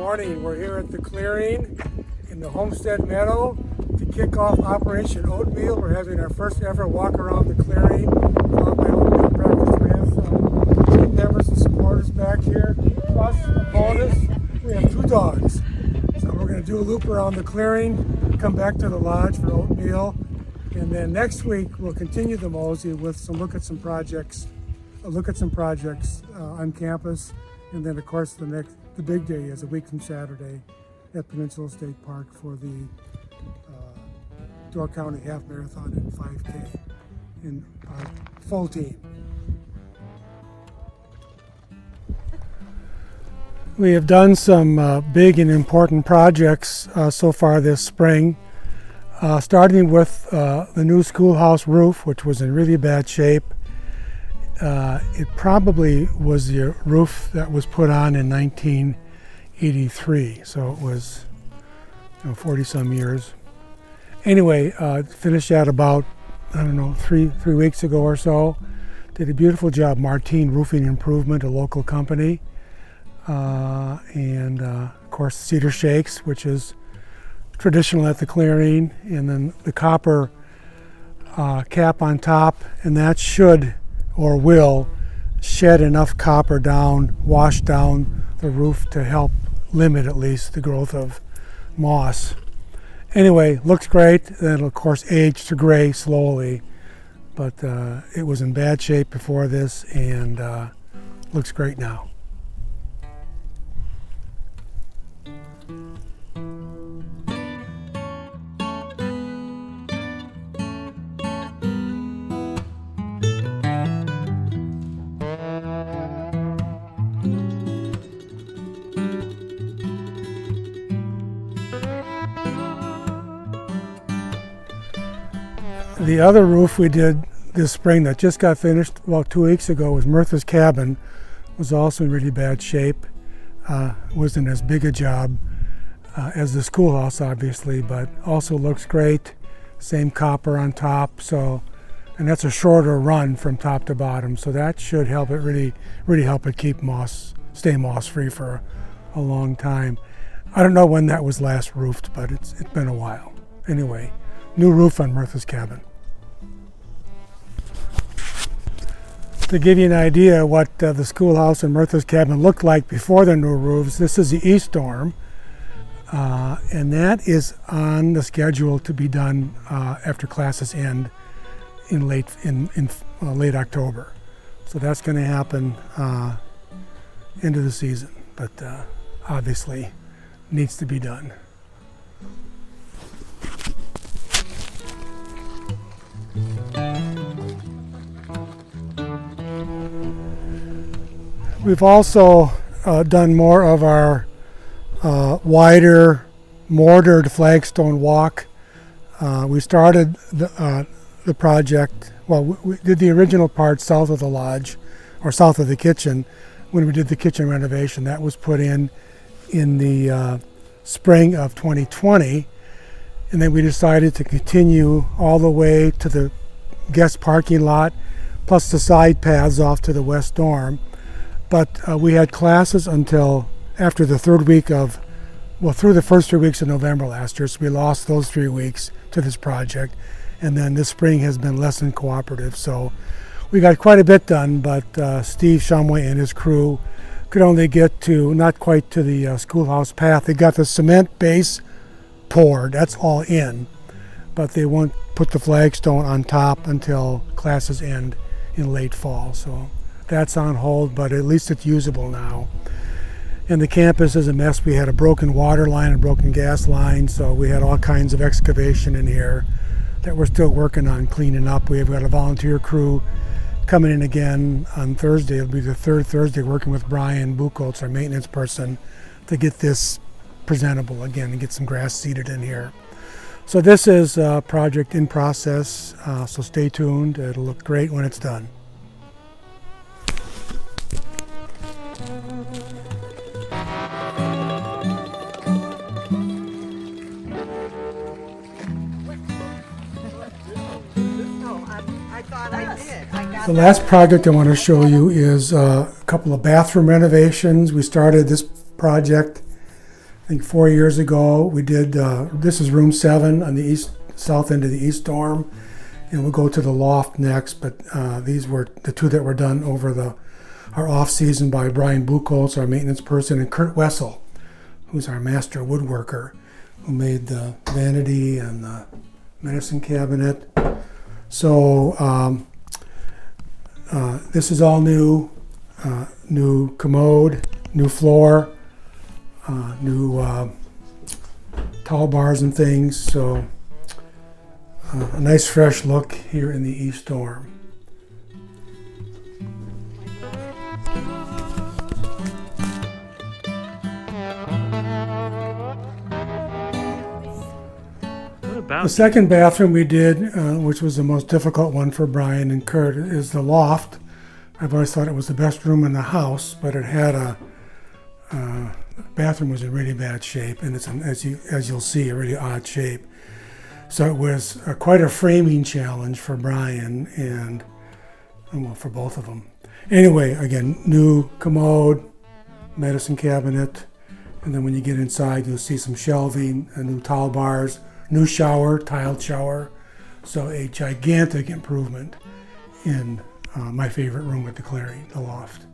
morning. We're here at the clearing in the Homestead Meadow to kick off Operation Oatmeal. We're having our first ever walk around the clearing. My oatmeal breakfast. We have some team members and supporters back here. Plus, a bonus, we have 2 dogs. So we're going to do a loop around the clearing, come back to the lodge for oatmeal, and then next week we'll continue the Mosey with some look at some projects on campus, and then of course the big day is a week from Saturday at Peninsula State Park for the Door County Half Marathon and 5K in our full team. We have done some big and important projects so far this spring, starting with the new schoolhouse roof, which was in really bad shape. It probably was the roof that was put on in 1983, so it was 40 some years. Anyway, finished that about, 3 weeks ago or so. Did a beautiful job. Martine Roofing Improvement, a local company. And of course cedar shakes, which is traditional at the clearing, and then the copper cap on top, and that should or will shed enough copper down, wash down the roof to help limit at least the growth of moss. Anyway, looks great. Then it'll of course age to gray slowly, but it was in bad shape before this and looks great now. The other roof we did this spring that just got finished about 2 weeks ago was Martha's cabin. Was also in really bad shape. Wasn't as big a job as the schoolhouse, obviously, but also looks great. Same copper on top, and that's a shorter run from top to bottom, so that should help it really help it stay moss free for a long time. I don't know when that was last roofed, but it's been a while. Anyway, new roof on Martha's cabin. To give you an idea what the schoolhouse and Martha's cabin looked like before the new roofs, this is the east dorm, and that is on the schedule to be done after classes end in late October. So that's going to happen into the season, but obviously needs to be done. We've also done more of our wider mortared flagstone walk. We started the project, we did the original part south of the lodge, or south of the kitchen, when we did the kitchen renovation. That was put in the spring of 2020, and then we decided to continue all the way to the guest parking lot, plus the side paths off to the west dorm. But we had classes until after the through the first 3 weeks of November last year, so we lost those 3 weeks to this project. And then this spring has been less than cooperative, so we got quite a bit done, but Steve Shumway and his crew could only get not quite to the schoolhouse path. They got the cement base poured, that's all in, but they won't put the flagstone on top until classes end in late fall. So that's on hold, but at least it's usable now. And the campus is a mess. We had a broken water line, a broken gas line, so we had all kinds of excavation in here that we're still working on cleaning up. We've got a volunteer crew coming in again on Thursday. It'll be the third Thursday, working with Brian Buchholz, our maintenance person, to get this presentable again and get some grass seeded in here. So this is a project in process, so stay tuned. It'll look great when it's done. The last project I want to show you is a couple of bathroom renovations. We started this project I think 4 years ago we did, this is room 7 on the south end of the east dorm, and we'll go to the loft next, but these were the 2 that were done over our off season by Brian Buchholz, our maintenance person, and Kurt Wessel, who's our master woodworker, who made the vanity and the medicine cabinet. So this is all new, new commode, new floor, new tall bars and things. So a nice fresh look here in the east dorm. The second bathroom we did, which was the most difficult one for Brian and Kurt, is the loft. I've always thought it was the best room in the house, but it had the bathroom was in really bad shape, and it's, as you'll see, a really odd shape. So it was quite a framing challenge for Brian and well, for both of them. Anyway, again, new commode, medicine cabinet, and then when you get inside, you'll see some shelving, new towel bars, new shower, tiled shower. So a gigantic improvement in my favorite room at the clearing, the loft.